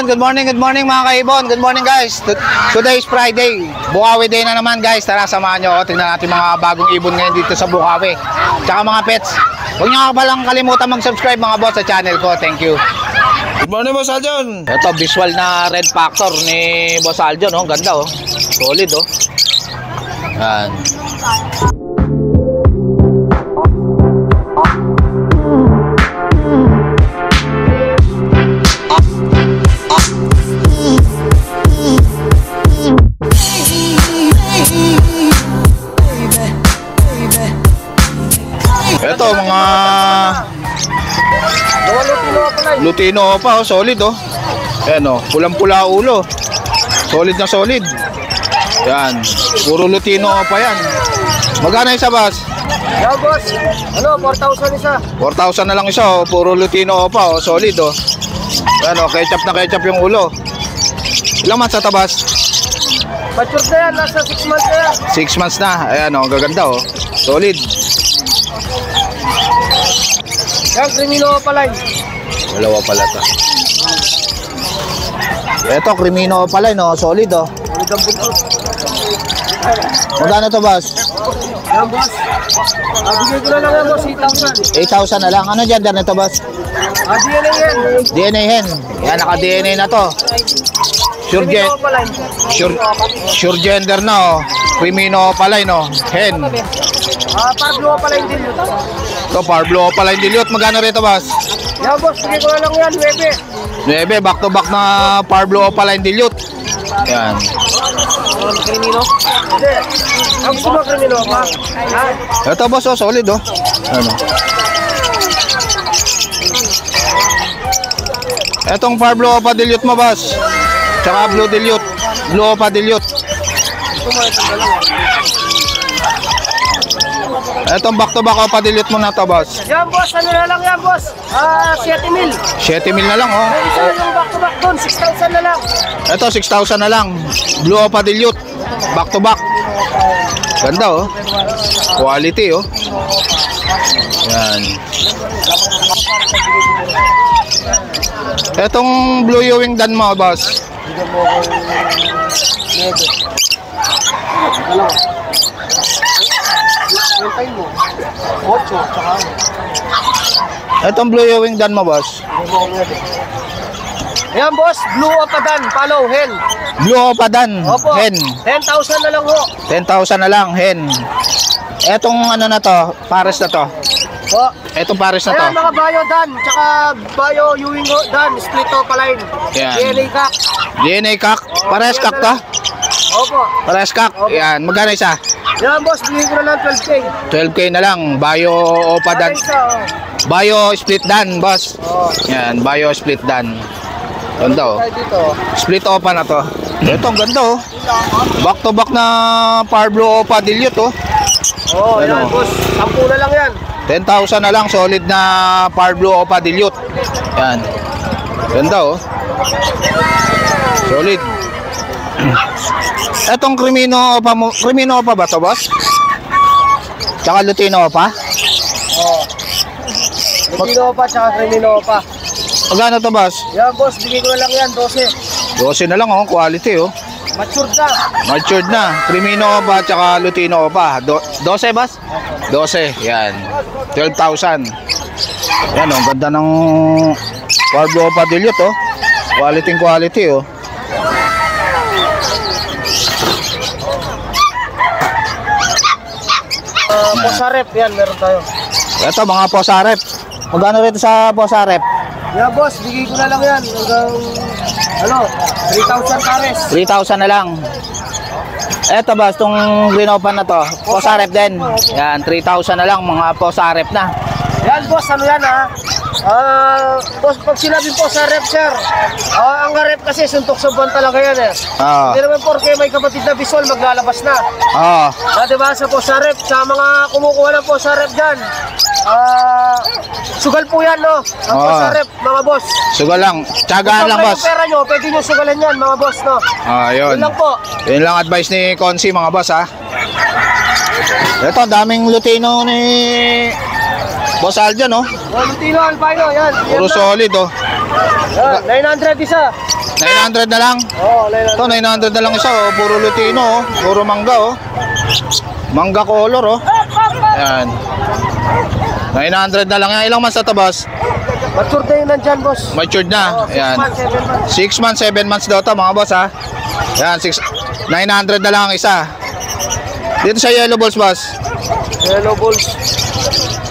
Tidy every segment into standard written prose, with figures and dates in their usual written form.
Yun, good morning mga kaibon. Good morning guys. Today is Friday. Bukawi day na naman guys. Tara, samahan nyo ako. Tingnan natin mga bagong ibon ngayon dito sa Bukawi. Tsaka mga pets. Huwag nyo palang kalimutan mag-subscribe mga boss sa channel ko. Thank you. Good morning, Boss Aljon. Ito, visual na red factor ni Boss Aljon. Oh. Ganda oh. Solid oh. Yan. Ito mga Lutino pa oh, solid oh. Ayan oh, pulang-pula ulo. Solid na solid. Yan, puro Lutino pa yan. Magkano isa, boss? Yeah, boss. Ano, 4,000 isa. 4,000 na lang isa oh, puro Lutino pa oh, solid oh. Yan oh, ketchup na ketchup yung ulo. Ilang months na tabas? Mature na yan, nasa 6 months na yan. 6 months na. Ayan oh, gaganda oh. Solid. Yan, Crimino Opaline. Dalawa pala ta. Ito, Crimino Opaline no, solid oh. Magkano to, boss? Yan, boss. Bigay ko na lang yan, boss, 8,000. 8,000 na lang. Ano gender nito, boss? DNA yan. DNA hen. Yan, naka-DNA na to. Crimino Opaline. Sure gender na oh. Crimino Opaline no, hen. Parblo Opaline din yun. Ito, Parblo Opaline dilute. Magkano rito, boss? Yan, boss, bigay ko na lang yan, 9, back to back na Parblo Opaline dilute. Yan. Crimino? Hindi. Ang gusto mo, Crimino pa? Ito, boss, oh, solid oh. Ano? Etong Parblo Opa dilute mo, boss. Tsaka Blue dilute. Blue Opa dilute. Etong back to back Opa dilute mo na to, boss. Yan, boss, ano na lang yan, boss? 7,000. 7,000 na lang oh. May isa yung back to back doon, 6,000 na lang. Ito, 6,000 na lang. Blue Opa dilute. Back to back. Ganda oh. Quality oh. Yan. Etong Blue Ewing Dan mo, boss. Etong Blue Ewing Dan mo, boss. Ayan, boss, Blue Opadan, follow, hen. Blue Opa Dan, Opo, hen. 10,000 na lang ho. 10,000 na lang, hen. Etong ano na to, pares na to. O, Etong pares na to. ayan, mga Bayo Dan, tsaka Bayo Ewing Dan, split Opaline. Ayan. DNA Kak. DNA kak, pares kak to. Opo. Pares kak. Yan, magkano isa? Yan, boss, bigay ko na lang 12K. 12K na lang. Bayo Opa Dan. Isa, oh. Bayo split Dan, boss. Oh. Yan, Bayo split Dan. Ganda oh. Tayo dito. Split Opa na to. Ito, ang ganda oh. Back to back na Parblo Opa dilute oh. Oh, Ano? yan, boss. 10 na lang yan. 10,000 na lang, solid na Parblo Opa dilute. Yan. Ganda oh. Solid. Etong Crimino Opa mo, Crimino Opa ba to, boss? Tsaka Lutino Opa? Oh. Lutino pa, tsaka Crimino pa. Magkano to, boss? Yan, boss, bigay ko na lang yan, 12. 12 na lang oh, quality oh. Matured na. Matured na. Crimino Opa tsaka Lutino Opa. 12, boss? 12, yan. 12,000. Yan oh, ganda ng Parblo Opa dilute oh. Quality oh. Posarep, yan, meron tayo. Ito mga posarep. Magkano rito sa posarep? Yan, boss, bigay ko na lang yan. Hanggang, 3,000 pares. 3,000 na lang. Eto boss, itong green open na to, posarep din. Yan, 3,000 na lang mga posarep na. Yan, boss, ano yan ha? Boss, pag sinabing po sa rep, sir, ang rep kasi suntok sa buwan talaga yan eh. Hindi naman porke may kapatid na visual, maglalabas na. Diba sa po sa rep, sa mga kumukuha ng po sa rep dyan, sugal po yan, no? Ang po sa rep, mga boss. Sugal lang, tsagaan lang, boss. Kung pera nyo, pwede nyo sugalan yan, mga boss, no? Yun. Yun lang po. Yun lang advice ni Consi, mga boss, ha? Ito, daming Lutino ni Boss Aljon, no? Lutino, albino, yan. Puro solid, oh. Yan, 900 isa. 900 na lang. Oo, Ito, 900 na lang isa, oh. Puro Lutino, oh. Puro mangga, oh. Mangga color, oh. Ayan. 900 na lang yan. Ilang months na to, boss? Mature na yun nandyan, boss. Matured na. Ayan. 6 months, 7 months daw to, mga boss, ha. Ayan, 900 na lang ang isa. Dito sa yellow balls, boss. Yellow balls.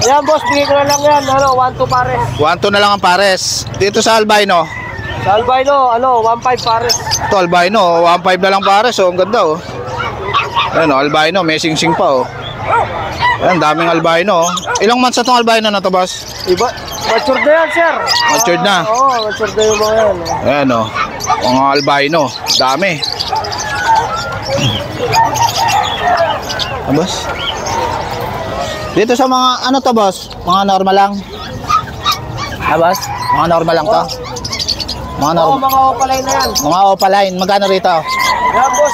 Ayan, boss, bigay ko na lang yan. 1-2 pares. 1-2 na lang ang pares. Dito sa albino. Sa albino, 1-5 pares. Ito, albino, 1.5 na lang pares, oh. Ang ganda, oh. Ayan, oh, albino, may sing-sing pa, oh. Ayan, daming albino, oh. Ilang months na itong albino na to, boss? Iba, mature na yan, sir. Matured na. Oo, mature na yung mga yan. Ayan, oh. Mga albino, dami. Boss? Dito sa mga, ano to, boss? Mga normal lang? Boss? Mga normal lang to? Mga Oo, normal. mga opaline na yan. Mga opaline, magkano rito? Yan, boss,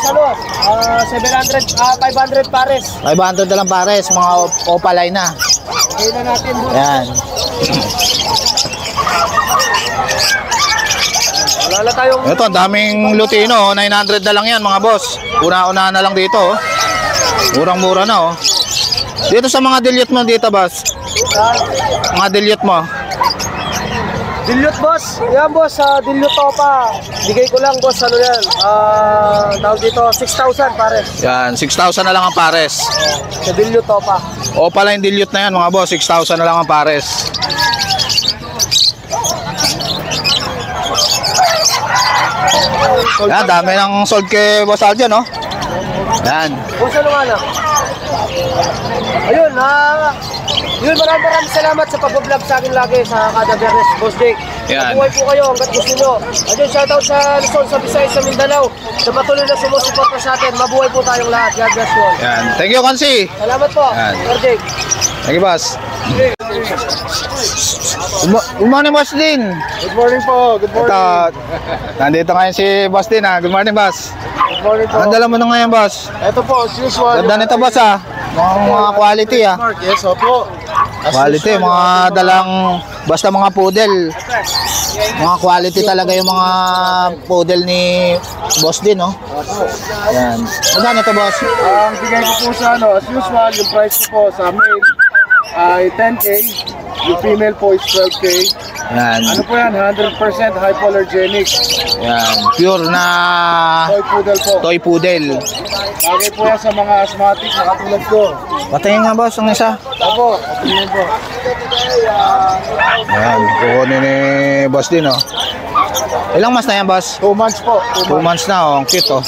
500 pares. 500 na lang pares, mga opaline na. Okay na natin, boss. Ayan. Wala na tayong... Ito, ang daming Lutino, 900 na lang yan, mga boss. Una-una na lang dito, oh. Murang-mura na, oh. Dito sa mga dilute mo dito, boss. Mga dilute mo. Dilute, boss. Yan, boss, dilute topa. Bigay ko lang, boss, ano yan. Tawag dito, 6,000 pares. Yan, 6,000 na lang ang pares. Sa dilute topa. O pala yung dilute na yan, mga boss, 6,000 na lang ang pares. Yan, dami ng sold kay Boss Aljo, no? Yan. Boss, ano nga na? Ayun, yun, maraming salamat sa pag-vlog sa akin lagi sa kada Bernes, Boss Jake. Yan. Mabuhay po kayo hanggat gusto nyo. Ayun, shoutout sa Luzon, sa Visayas, sa Mindanao. Sa patuloy na sumusuporta sa atin. Mabuhay po tayong lahat. God bless you all. Yan. Thank you, Kansi. Salamat po, Yan. Sir Jake. Thank you, boss. Good morning, Boss Din. Good morning po. Good morning. Ito, nandito ngayon si Boss Din, ha. Good morning, boss. Good morning po. Anong dala mo na ngayon, boss? Ito po, as usual. Ganda nito, boss, ha. Mga quality, ha. Mark, yes, opo. As Quality, usual, mga yung ating dalang, basta mga poodle. Mga quality talaga yung mga poodle ni Boss Din, no? Opo. Yan. Magkano to, boss? Ang bigay ko po sa as usual, yung price ko po sa male ay 10K. Yung female po is 12K. Yan. Ano po yan? 100% hypoallergenic. Yan. Pure na Toy poodle po. toy poodle. Bagay po yan sa mga asthmatic na katulad ko. Patayin nga, boss, ang isa. Opo, tingnan po. Yan. Kukunin ni Boss Din, oh. Ilang months na yan, boss? 2 months po. 2 months na, oh. Ang cute, oh.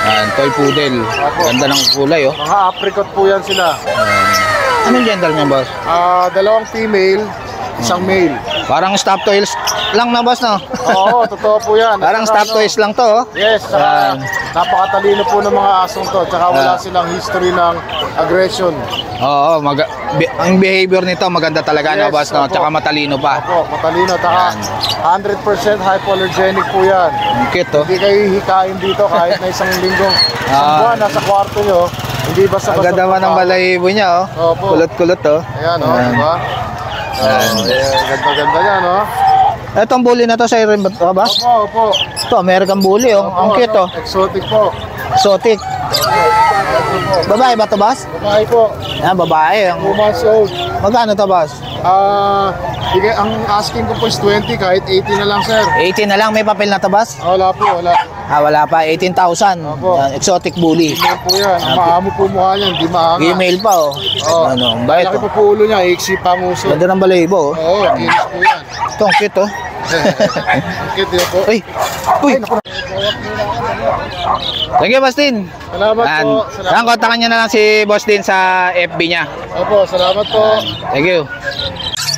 Yan. Toy poodle. Ganda ng kulay, oh. Mga apricot po yan sila. Anong gender niya, boss? Dalawang female, isang male. Parang stop toys lang na, boss, no? Oo, totoo po yan. Parang Saka, stop toys lang to, oh. Yes, Yan. napakatalino po ng mga asong to. Tsaka wala silang history ng aggression. Oo, ang behavior nito maganda talaga, no, Yes, boss, no? opo. Tsaka matalino pa. Opo, matalino. Tsaka 100% hypoallergenic po yan. Ang cute, oh. Hindi kayo hikain dito kahit na isang linggo. Isang buwan, nasa kwarto nyo. Hindi basta-basta. Ang ganda naman ng balahibo niya, oh. Opo. Kulot-kulot, oh. Ayan, oh, Ayan. diba? Ganda-ganda yan, oh. Etong bully na to, sa rin ba ito, boss? Opo, opo. Ito, American bully, oh. Ang cute, oh. Exotic po. Exotic. Babae ba to, boss? Babae po. Yan, babae. 2 months old. Magkano to, boss? Ang asking ko po is 20 kahit 80 na lang, sir. 18 na lang. May papel na to, boss? Wala po, wala. Wala pa. 18,000. Opo. Yan, exotic bully. Tingnan po yan. Maamo po mukha niyan, di maanga. Email pa, oh. Oo. Ano, ang bait, Laki oh. po po ulo niya, iksi pa ang uso. Ganda ng balahibo, oh. Oo, kinis po yan. Ito, ang cute, oh. Ang cute yun po. Uy! Uy! Thank you, Boss Din. Salamat Yan. po. Yan, kontakan niya na lang si Boss Din sa FB niya. Opo, salamat po. Thank you.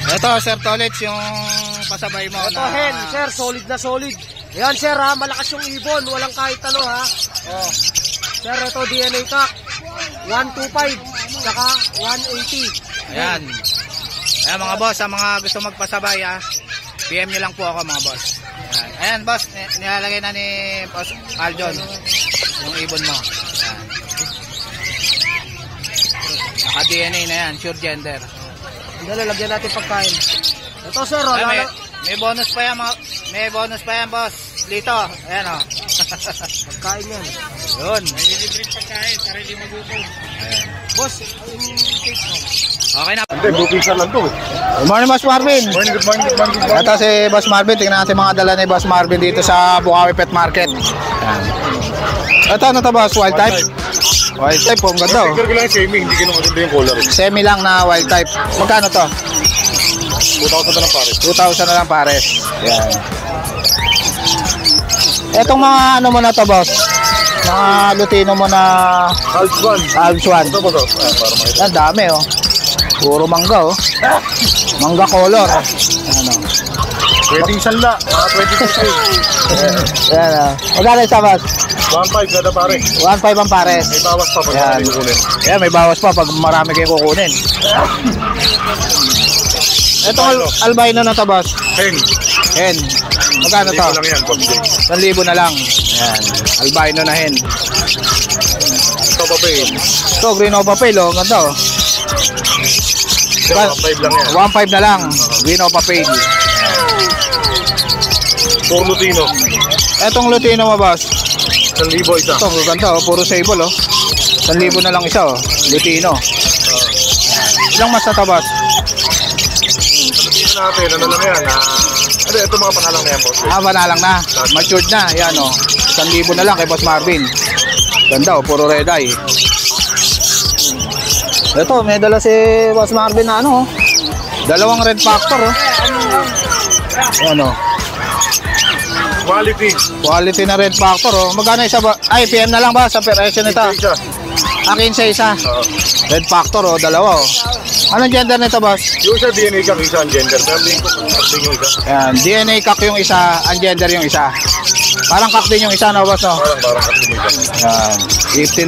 Ito, Sir Tolets, yung pasabay mo. Ito, hen, sir, solid na solid. Yan, sir, ha, malakas yung ibon. Walang kahit ano, ha. Oh. Sir, ito, DNA cock. 125, saka 180. Ayan. Ayan, mga boss, sa mga gusto magpasabay, ha. PM nyo lang po ako, mga boss. Ayan, ayan boss, nilalagay na ni Boss Aljon yung ibon mo. Ayan. Naka-DNA na yan, sure gender. Dali, lagyan natin pagkain. Ito, sir, Ay, may bonus pa yan, may bonus pa yan, boss. Dito, ayan o. Kain yan. Yun. Nililibre pagkain, sarili magutom. Boss, yung cake mo. Okay na. Hindi, bupisa lang to. Good morning, Boss Marvin. Good morning. Ito si Boss Marvin. Tingnan natin mga dala ni Boss Marvin dito sa Bukawi Pet Market. Ayan. Ito, ano to, Boss? Wild type? Wild type po, ang ganda oh. Sticker ko lang yung semi, hindi ko maganda yung color. Semi lang na wild type. Magkano to? 2,000 na lang pare. 2,000 na lang pares. Yan. Etong mga ano mo na to, boss? Mga Lutino mo na Alps 1. Alps 1. Ito ba to? Para makita. Yan, dami oh. Puro mangga oh. Mangga color. Ano? Pwedeng sanla, mga 20%. Yan oh. Magkano isa, boss? 1,500 kada pare. 1,500 ang pares. May bawas pa pag Yan. marami kukunin. Yan, may bawas pa pag marami kayo kukunin. Etong albino na to, boss? 10. Hen. Magkano to? Dito lang yan, pag 1,000 na lang. Yan. Albino na hen. ito pa pa eh. Ito, green opa pale oh. Ganda oh. 1,500 lang yan. 1,500 na lang. Green opa pale. Puro Lutino. Etong Lutino mo, boss? 1,000 isa. Ito, ganda oh. Puro sable oh. 1,000 na lang isa oh. Lutino. Ilang mas na to, boss? Lutino natin, ano lang yan. Ito mga panalang na yan, boss. Manalang na. Matured na. Yan oh. 1,000 na lang kay Boss Marvin. Ganda oh. Puro red eye. Ito, may dala si Boss Marvin na ano oh. Dalawang red factor oh. Yan oh. Quality. Quality na red factor oh. Magkano isa ba? Ay, PM na lang ba sa presyo nito? Isa. Akin sa isa. Oo. Red factor oh, dalawa oh. Anong gender nito, boss? Yung isa DNA kang isa ang gender. Pero din ko kasing yung isa. Yan, DNA cock yung isa, ang gender yung isa. Parang cock din yung isa, no, boss, no? Parang kasing yung isa. Yan,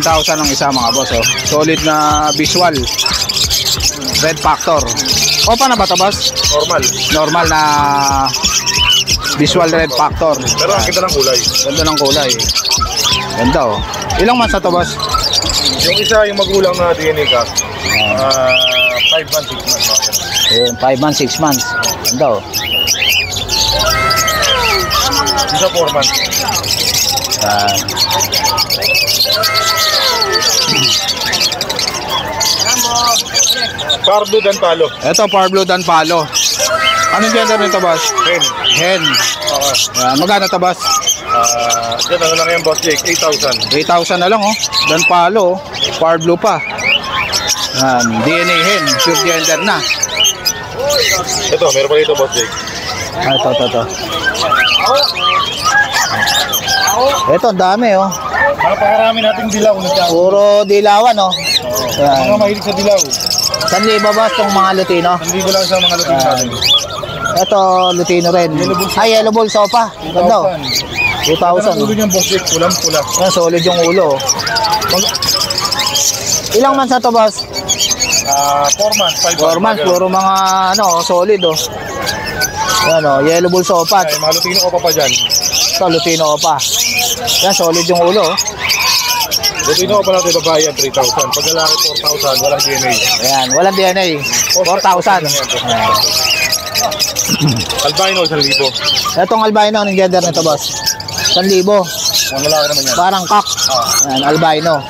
15,000 ang isa, mga boss, oh. Solid na visual. Red factor. Opa na ba ito, boss? Normal. Normal na visual red factor. Pero ang kita ng kulay. Ganda ng kulay. Ganda, oh. Ilang months na to, boss? Yung isa yung magulang na DNA ka. 5 months, 6 months. Ayun, 5 months, 6 months. Ganda, oh. Isa 4 months. Yan. Pardo dan palo. Ito, Parblo Dan Palo. Anong gender nito, boss? Hen. Hen. Oo. Yan, magkano to, boss? Yan, ano lang yan, boss Jake? 8,000. 3,000 na lang, oh. Dan Palo, oh. Parblo pa. Yan, DNA hen. Pure gender na. Ito, meron pa dito, boss Jake. Ah, ito. Ito, ang dami, oh. Napakarami nating dilaw. Puro dilawan, oh. Mga Yan. mahilig sa dilaw. 1,000 ba, itong mga Lutino? Hindi ko lang sa mga lutin natin. Ito, Lutino rin. Ay, yellow ball sopa. Ganda, oh. 2,000. Ang ulo Oh. niyang boss Jake, pulang-pula. Yan, solid yung ulo, oh. Ilang months na to, boss? 4 months, 5 months. 4 months, puro mga, ano, solid, oh. Yan, oh, yellow bull sopa. Ay, mga lutino ko pa dyan. Ito, Lutino pa. Yan, solid yung ulo, oh. Lutino ko pa natin babae yan, 3,000. Pag lalaki, 4,000, walang DNA. Ayan, walang DNA. 4,000. Ayan. Albino, 1,000. Etong albino, anong gender nito, boss? 1,000. Mga lalaki naman yan. Parang cock. Ayan, albino.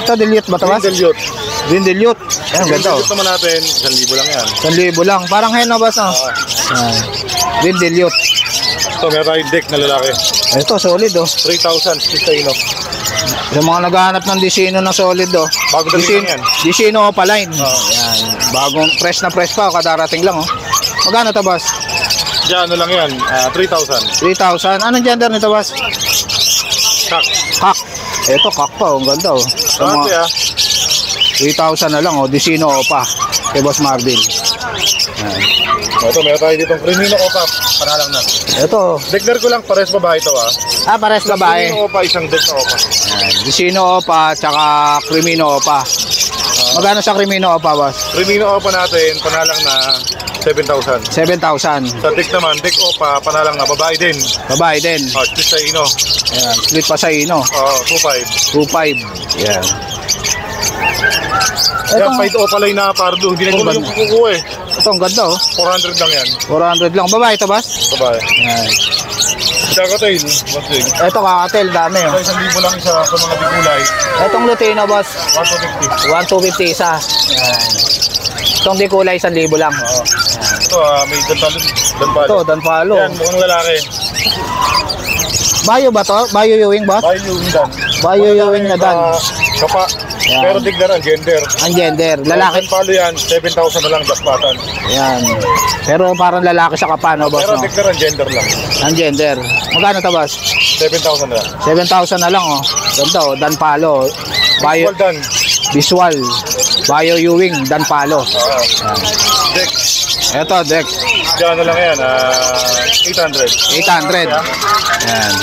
Ito, dilute ba ito, boss? Dilute. Din dilute. Ayan, ganda, oh. Dilute naman natin, 1,000 lang yan. 1,000 lang. Parang hen, no, boss, no? Ayan. Din dilute. Ito, meron tayong deck na lalaki. Ito, solid, oh. 3,000, Stino. Sa mga naghahanap ng disino na solid, oh. Bago dating lang yan. Disino pa line. Ayan. Bagong fresh na fresh pa, kadarating lang, oh. Magkano to, boss? Diyan, ano lang yan, 3,000. 3,000. Anong gender nito, boss? Kak. Kak. Ito, kak pa, oh. Ang ganda, oh. Sa Dati mga 3,000 na lang, oh. Disino pa. Kay Boss Marvin. Ayan. Ito, meron tayo ditong Crimino Opa. Panalang na. Ito. Declare ko lang, pares babae ito Pares babae. Crimino Opa, isang deck na Opa. Ayan. Disino pa, tsaka Crimino pa. Magkano sa Crimino pa, boss? Crimino Opa natin, panalang na 7,000. 7,000. Sa deck naman, deck Opa, panalang na babae din. Babae din. Split sa ino. Ayan. Split pa sa ino. 2,500. 2,500. Ayan. Yan, fight Opa line na pardo. Hindi na ko yung kukuha eh. Ito, ang ganda, oh. 400 lang yan. 400 lang. Babae ito, boss? Babae. Yan. Chacatail, boss Jake. Ito, kakatel, dami, oh. Sa 1,000 lang isa sa mga bigulay. Itong Lutino, boss. 1,250. 1,250 isa. Yan. Itong di kulay, 1,000 lang. Oo. Ito, may danpalo. Ito, Danpalo. Yan, mukhang lalaki. Bayo ba to? Bayo Ewing, boss? Bayo yung dan. Bayo Ewing na dan. Kapa. Yan. Pero tignan ang gender. Ang gender. Lalaki. Danpalo yan, 7,000 na lang jackpotan. Yan. Pero parang lalaki sa kapano, boss, Pero no? tignan ang gender lang. Ang gender. Magkano to, boss? 7,000 na lang. 7,000 na lang, oh. Ganda, oh. Danpalo. Bayo. Well done. Visual. Bayo Ewing, Danpalo. Deck. Ito, deck. Diyan na lang yan, 800. 800. Yan.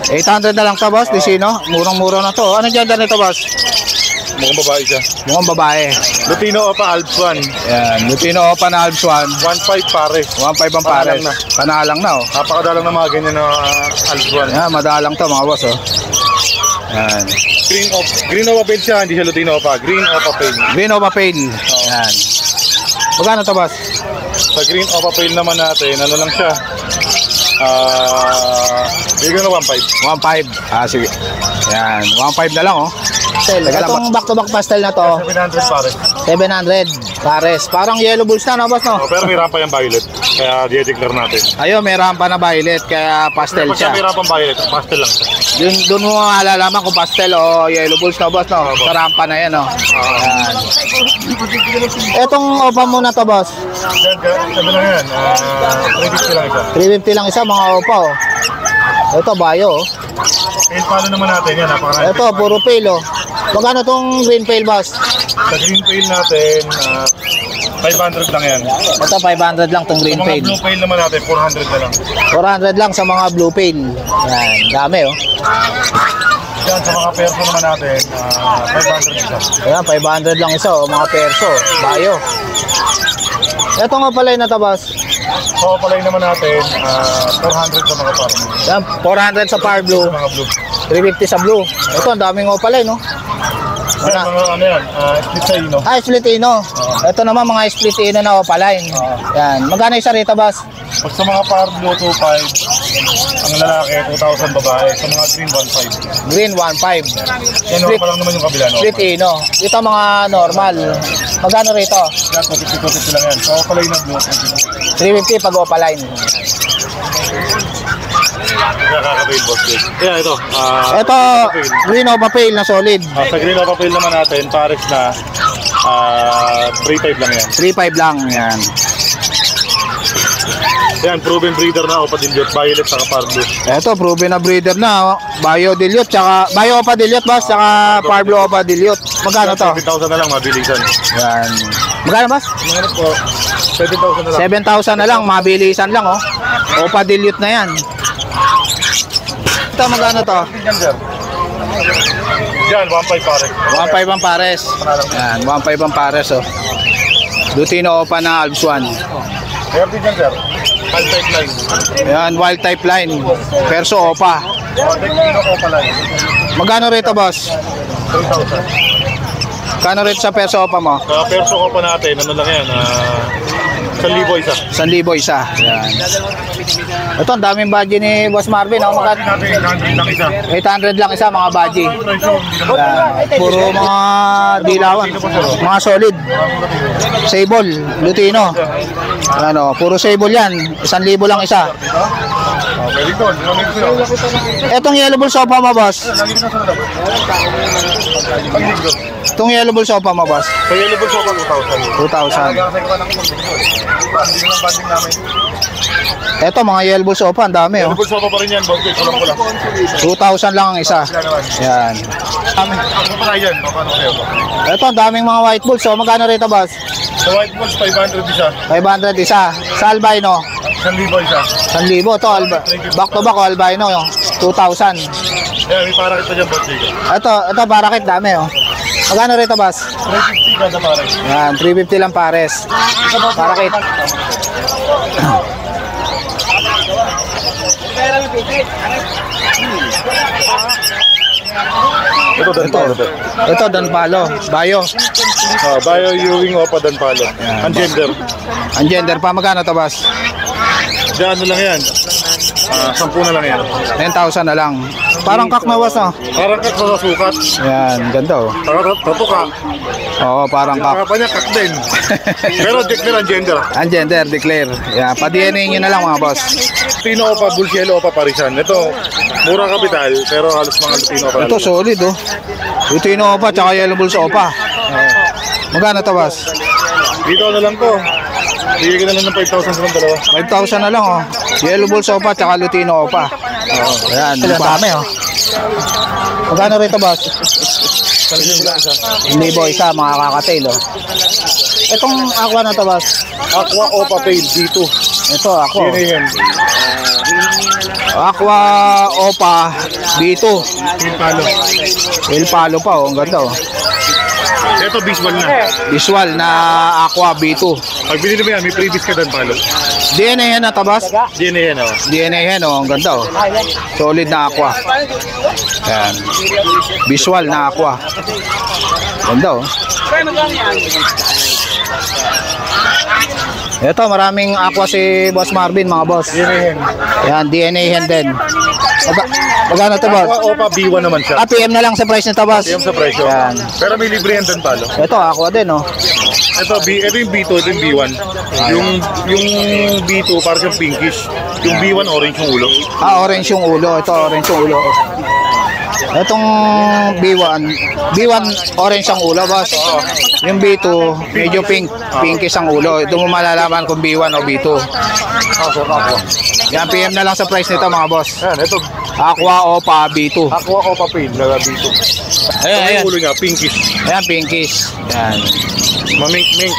800 na lang to, boss. Disino. Murang-mura na to. Ano gender nito, boss? Mukhang babae siya. Mukhang babae. Lutino Opa Alps 1. Yan. Lutino Opa na Alps 1. 1,500 pares. 1,500 ang pares. Panalang na. Panalang na, oh. Napakadalang na mga ganyan na Alps 1. Yan, madalang to, mga boss, oh. Yan. Green Opa Pale siya, hindi siya Lutino Opa. Green Opa Pale. Green Opa Pale. Yan. Magkano to, boss? Sa Green Opa Pale naman natin, ano lang siya? Bigyan na 1,500. 1,500. Ah, sige. Yan. 1,500 na lang, oh. Itong back-to-back pastel na to, 700 pares. 700 pares. Parang yellow bulls na, no, boss, no? Oh, pero may rampa yung violet. Kaya di-declare natin. Ayun, may rampa na violet, kaya pastel Pag siya may siya. rampang violet, pastel lang siya. Doon mo malalaman kung pastel o yellow bulls na, boss, no? Sa rampa na yan, no? Yan. Etong opa muna to, boss. Sabi lang yan, 350 lang isa. 350 lang isa, mga opa, oh. Ito, bayo, oh. Eh, paano naman natin yan? Napakarami. Ito, puro pale, oh. Magkano tong green pale, boss? Sa green pale natin, 500 lang yan. Ito, 500 lang tong green Sa mga pale. blue pale naman natin, 400 na lang. 400 lang sa mga blue pale. Yan, dami, oh. Yan, sa mga perso naman natin, 500 isa. Ayan, 500 lang isa, oh. Mga perso, bayo. Ito nga pala yun na to, boss. So, palay naman natin, 400 sa mga parang. Yan, 400 sa Power Blue, Sa mga blue. 350 sa Blue. Ito, ang daming opalay, no? Yan, mga ano yan, split sa ino. Ah, Splitino. Ito naman, mga Splitino na opaline. Yan. Magkano isa rito, boss? Pag sa mga par blue, 2,500. Ang lalaki, 2,000 babae. Sa mga green, 1,500. Green, 1.5. Yan, Split, pa lang naman yung kabila, no? Splitino. Dito, mga normal. Magkano rito? Yan, 250 lang yan. So, palay na blue, 350 pag opaline. kaya kakapil, boss. Kaya ito, Ito, green opa pale na solid. sa green o papel naman natin, pares na 3,500 lang yan. 3.5 lang. Yan. Yan, proven breeder na Opa Dilute, violet sa par blue. Ito, proven na breeder na. Oh. Bayo Dilute, tsaka Bayo Opa Dilute, boss, tsaka Power Blue Opa Dilute. Magkano to? 7,000 na lang, mabilisan. Yan. Magkano, boss? Mga ano po, 7,000 na lang. 7,000 na lang, mabilisan lang, oh. Opa Dilute na yan. Ito, magkano to? Yan, sir. Yan, 1,500 pare. 1.5 ang pares. Yan, 1.5 ang pares, oh. Lutino Opa na Alps 1. Meron din yan, sir. High type line. Yan, wild type line. Perso Opa. Dino ko pala yun. Magkano rito, boss? 3,000. Kano rito sa perso Opa mo? Sa perso ko pa natin, ano lang yan, 1,000 isa. 1,000 isa. Yan. Ito, ang daming budget ni Boss Marvin. Oh, Natin, 800 lang isa. 800 lang isa, mga budget. Presyo, hindi naman. Yan. Puro mga dilawan. Mga solid. Sable, Lutino. Ano, puro sable yan. 1,000 lang isa. Pwede ko, lamig ko yun. Etong yellow bull sofa mo, boss. Lagi na sa labas. Pag-ligdo. Itong yellow bull sofa mo, boss. Sa yellow po, 2,000. 2,000. Kaya ko pa ng banding lang banding namin. Eto, mga yellow bull sofa, ang dami, oh. Yellow po, sopa pa rin yan, boss. Kulang ko lang. 2,000 lang ang isa. Yan. Ano pa na yan? Paano kayo? Eto, ang daming mga white bulls. So, magkano rito, boss? Sa white balls, 500 isa. 500 isa. Sa albino, 1,000 isa. 1,000. Ito, back to back, albino, 2,000. Kaya may para kita dyan, boss. Ito, parakit, dami, oh. Magkano rito, boss? 350 kada pare. Yan, 350 lang pares. Parakit. Ito, Danpalo. Ito, Danpalo. Bayo. Bayo Ewing Opa Danpalo. Ang gender. Ang gender pa, magkano to, boss? Diyan ano lang yan. 10 na lang yan. 10,000 na lang. Parang kak na, boss, no? Parang kak sa sukat. Yan, ganda, oh. Tato ka. Oo, parang kak. Kaka pa niya kak din. Pero declare ang gender. Ang gender, declare. Yan, pa-DNA nyo na lang, mga boss. Lutino Opa, Bulcielo Opa, Parisan. Ito, mura kapital, pero halos mga Lutino Opa. Ito, solid, oh. Lutino Opa, tsaka Yellow Bulls Opa. Magkano to, boss? Dito na lang to. Bigyan ka na lang ng 5,000 sa mga dalawa. 5,000 na lang, oh. Yellow Bulls Opa, tsaka Lutino Opa. Ayan, dami, oh. Magkano rito, boss? Hindi, boy, isa, mga kakatail, oh. Itong aqua na to, boss? Aqua Opa Pale, dito. Ito, aqua. Yun yan. Aqua Opa B2. El Palo pa, oh. Ang ganda, oh. Ito, visual na. Visual na Aqua B2. Pag binili mo yan, may previous ka dan palo. DNA yan na tabas? DNA yan, oh. DNA yan, oh. Ang ganda, oh. Solid na Aqua. Yan. Visual na Aqua. Ganda, oh. Ito, maraming Aqua si Boss Marvin, mga boss. DNA yan. Yan, DNA yan din. Magkano to, boss? Aqua Opa B1 naman siya. PM na lang sa price nito, boss. PM sa presyo. Yan. Pero may libre yan dan palo. Ito, Aqua din, oh. Ito yung B2, ito yung B1. Yung B2 para siyang pinkish. Yung B1 orange yung ulo. Orange yung ulo. Ito, orange yung ulo. Itong B1 orange ang ulo, boss. Yung B2, medyo pinkish ang ulo. Ito mo malalaman kung B1 o B2. Yan, PM na lang sa price nito, mga boss. Ayan, ito. Aqua Opa B2. Aqua Opa Pale na B2. Ayan, Yung ulo niya, pinkish. Ayan, pinkish. Yan. Mamink-mink.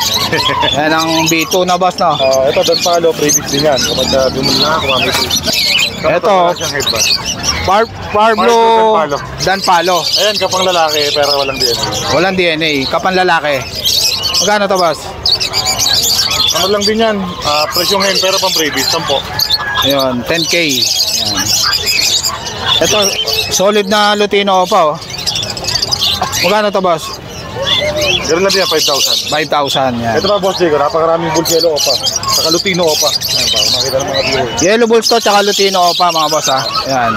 Yan ang B2 na, boss, no? Ito, dan palo, previous din yan. Kapag bumili na, kumamit. Ito. Siyang headband. Parblo Danpalo. Danpalo. Ayan, kapang lalaki, pero walang DNA. Walang DNA. Kapan lalaki. Magkano to, boss? Ano lang din yan, presyong hen, pero pang previous, 10. Ayun, 10K. Ayan. Ito, solid na Lutino pa, oh. Magkano to, boss? Ganoon lang din yan, 5,000. 5,000, yan. Ito pa, boss Diego, napakaraming Bulcielo Opa. Saka Lutino Opa. Ayan pa, makita ng mga viewers. Yellow Bulls to, tsaka Lutino pa, mga boss, ha. Ayan,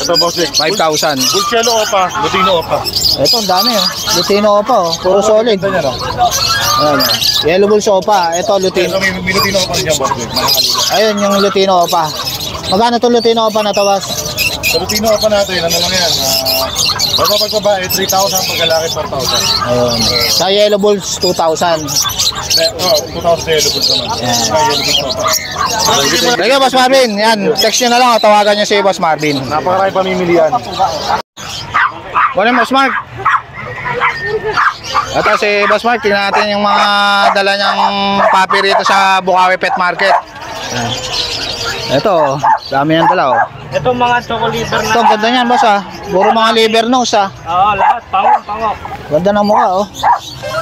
Ito, boss Diego. 5,000. Bulcielo Opa, Lutino Opa. Ito, ang dami, oh. Lutino pa, oh. Puro solid. Ito niya, no? Ayan, oh. Yellow Bulls pa. Ito, Lutino. Ito, may Lutino Opa rin dyan, boss Diego. Makakalula. Ayun, yung Lutino pa. Magkano to Lutino pa na to, boss? Sa Lutino Opa natin, ano lang yan, basta pag babae, 3,000, pag lalaki, 4,000. Ayun. Sa Yellow Bulls, 2,000. 2,000 sa Yellow Bulls naman. Yellow Bulls Opa. Thank you, Boss Marvin. Yan, text nyo na lang, o tawagan nyo si Boss Marvin. Napakarami pamimilian. Morning, Boss Mark. Ito si Boss Mark, tingnan natin yung mga dala niyang papi rito sa Bukawi Pet Market. Yan. Ito, dami yung dala, oh. Itong mga choco liver Ito, ang ganda niyan, boss, ah. Puro mga liver nose, ah. Oo, lahat. Pangok. Ganda ng mukha, oh.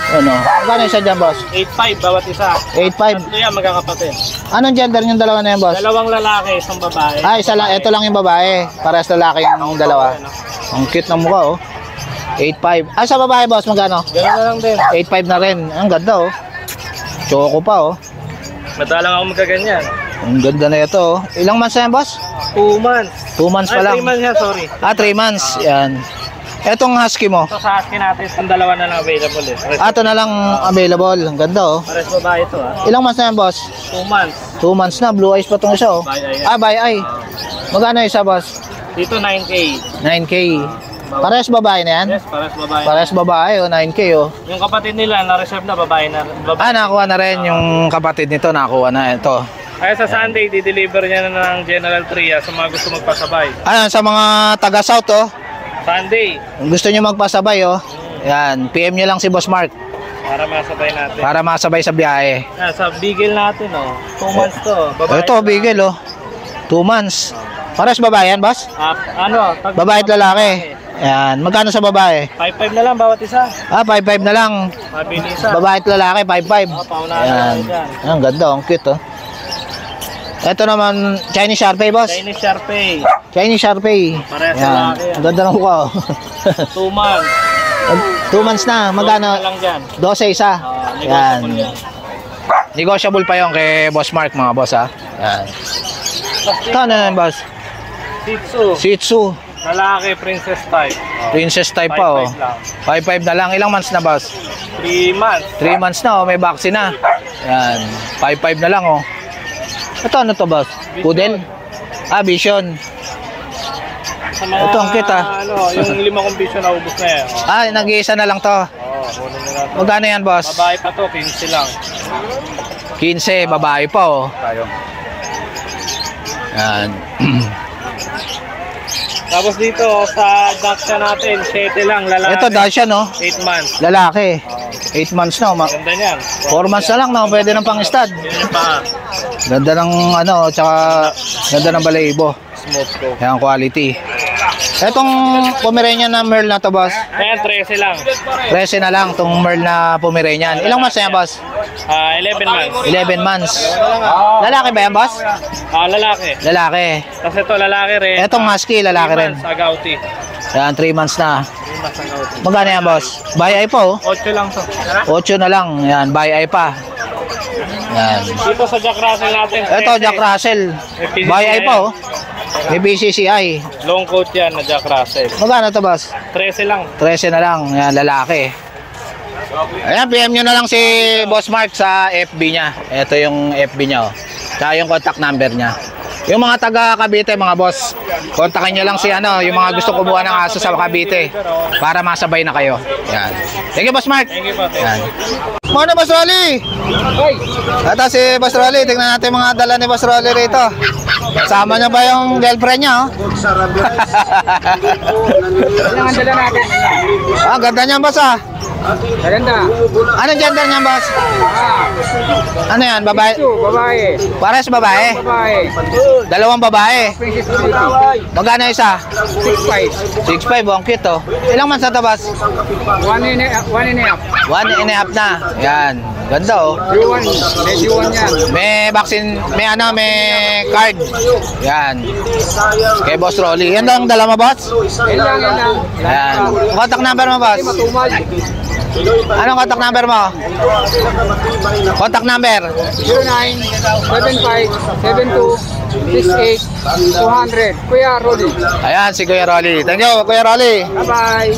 Ano, magkano isa dyan, boss? 8.5 bawat isa. 8.5. Tatlo yan, magkakapatid. Anong gender yung dalawa na yan, boss? Dalawang lalaki, isang babae. Isa lang, ito lang yung babae. Parehas lalaki yung dalawa. Ang cute ng mukha, oh. 8.5. Sa babae, boss, magkano? Ganun na lang din. 8.5 na rin. Ang ganda, oh. Choco pa, oh. Madalang ako magaganyan. Ang ganda na ito, oh. Ilang months na yan, boss? 2 months. 2 months pa lang. 3 months yan, sorry. 3 months. Yan. Etong husky mo. Ito sa askin natin, itong dalawa na lang available eh. Ito na lang available. Ang ganda, oh. Pares babae ito ah. Ilang months na yan, boss? 2 months. 2 months na. Blue eyes pa itong isa, oh. By eye. By eye. Magkano isa, boss? Dito 9K. 9K. Parehas babae na yan? Yes, pares babae. Parehas babae, oh. 9K, oh. Yung kapatid nila, na-reserve na babae na. Nakakuha na rin yung kapatid nito. Nakakuha na ito. Kaya sa Sunday, di-deliver niya na ng General Tria sa mga gusto magpasabay. Sa mga taga-south, oh. Sunday, Kung gusto nyo magpasabay, oh. Yan. PM nyo lang si Boss Mark para masabay natin. para masabay sa biyahe. Sa Beagle natin, 2 months to. Babae Ito, bigel, oh. 2 months. Parehas babae yan, boss? Babae at lalaki. Yan. Magkano sa babae? 5.5 na lang bawat isa. 5.5 na lang. Mabilisan. Babae at lalaki, 5.5. Paunahan Yan. na dyan. Ang ganda, ang cute, oh. Ito naman, Chinese Sharpei, boss. Chinese Sharpei. Chinese Sharpei. Parehas Yan. lalaki yan. Ang ganda ng mukha, oh. 2 months. 2 months na. Magkano? Na lang dyan. 12 isa. Yan. Negotiable yan. Negotiable pa yon kay Boss Mark, mga boss, ha. Yan. Ito ano yan, boss? Shih Tzu. Shih Tzu. Lalaki, princess type. Princess type pa, oh. 5'5 na lang. Ilang months na, boss? 3 months. 3 months na, oh. May vaccine na. Yan. 5'5 na lang, oh. Ito ano to, boss? Poodle? Ah, Vision. Sa mga, Ito, ang cute, ano, yung 5 kong vision na ubos na yan. Ah, nag-iisa na lang to. Kunin mo na ito. Magkano yan, boss? Babae pa to, 15 lang. 15, babae pa, oh. Tayo. Yan. Tapos dito, sa Dacia natin, 7 lang, lalaki. Ito, Dacia, no? 8 months. Lalaki. 8 months na, oh. Ganda niyan. 4 months na lang, no? Pwede ng pang-stud. Yan pa. Ganda ng, ano, tsaka ganda ng balahibo. Smooth ko. Yan, quality. Etong Pomeranian na Merl na to, boss? Ayan, 13 lang. 13 na lang, tong Merl na Pomeranian. Ilang months na yan, boss? 11 months. 11 months. Lalaki ba yan, boss? Lalaki. Lalaki. Tapos ito, lalaki rin. Etong husky, lalaki rin. Agouti. Yan, 3 months na. 3 months agouti. Magkano yan, boss? Buy eye pa, oh. 8 lang to. 8 na lang. Yan, buy eye pa. Yan. Dito sa Jack Russell natin. Ito, Jack Russell. Buy eye pa, oh. May BCCI. Long coat yan na Jack Russell. Magkano to, boss? 13 lang. 13 na lang. Yan, lalaki. Ayan, PM nyo na lang si Boss Mark sa FB niya. Ito yung FB niya, oh. Tsaka yung contact number niya. Yung mga taga Cavite, mga boss, kontakin nyo lang si ano, yung mga gusto kumuha ng aso sa Cavite para masabay na kayo. Yan. Thank you, Boss Mark. Thank you po. Yan. Muna, Boss Rolly. Ito si Boss Rolly. Tingnan natin mga dala ni Boss Rolly rito. Kasama niya ba yung girlfriend niya, oh? Ilang ang dala natin? Ah, ganda niya, boss, ah. Maganda. Anong gender niya, boss? Ano yan, babae? Babae. Pares babae? Babae. Dalawang babae? Princess Beauty. Magkano isa? 6'5". 6'5", ang cute, oh. Ilang months na to, boss? 1 and a half. 1.5 na. Yan. Ganda, oh. G1. G1 yan. May vaccine, may ano, may card. Yan. Kay Boss Rolly. Yan lang dala mo, boss? Yan lang. Yan. Contact number mo, boss? Matumal. Anong contact number mo? Contact number? 0975-72-68-200. Kuya Rolly. Ayan, si Kuya Rolly. Thank you, Kuya Rolly. Bye-bye.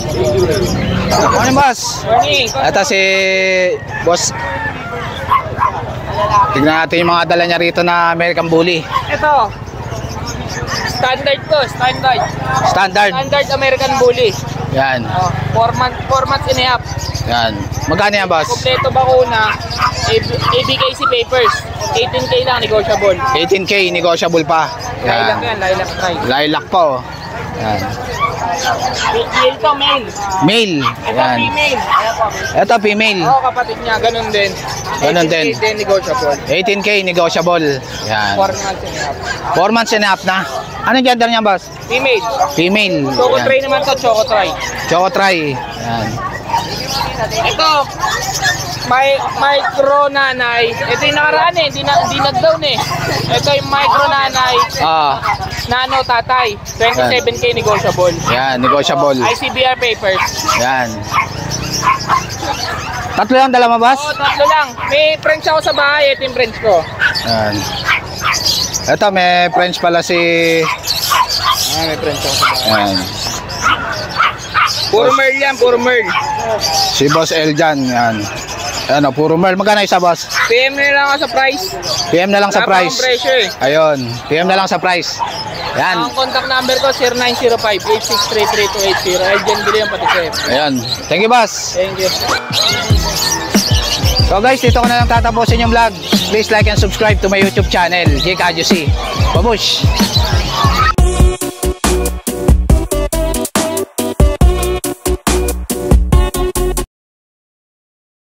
Morning, boss. Morning. Ito si Boss. Tignan natin yung mga dala niya rito na American Bully. Ito. Standard to. Standard. Standard. Standard American Bully. Yan. 4 months and a half. Yan. Magkano yan, boss? Kompleto bakuna. ABKC papers. 18K lang, negotiable. 18K, negotiable pa. Lilac Yan. yan, lilac try. Lilac pa, oh. Yan. Male to, male. Male. Ito Yan. female. Ito, female. Oo, kapatid niya, ganun din. Ganun din. 18K din, negotiable. 18K, negotiable. Yan. 4 months and a half. 4 months and a half na. Anong gender niya, boss? Female. Female. Choco Yan. tray naman to, choco try. Choco try. Yan. Ito, micro nanay. Ito yung nakaraan eh, di nag-down eh. Ito yung micro nanay, Ah, nano tatay. 27K negotiable. yan, negotiable. ICBR papers. Yan. Tatlo lang dala mo, boss? Oo, 3 lang. May French ako sa bahay, ito yung French ko. Yan. Ito, may French pala si... May French ako sa bahay. Yan. Puro Merl yan, puro Merl. Si Boss Eljan. Yan. Ano, puro Merl. Magkano isa, boss? PM na lang ako sa price. PM na lang sa Wala pa price. akong presyo eh. Ayun. PM na lang sa price. Yan. Ang contact number ko 0905-8633-280. Eljan Bilian pati sir. Ayun. Thank you, boss. Thank you. So guys, dito ko na lang tatapusin yung vlog. Please like and subscribe to my YouTube channel, Jake Adjusi. Babush!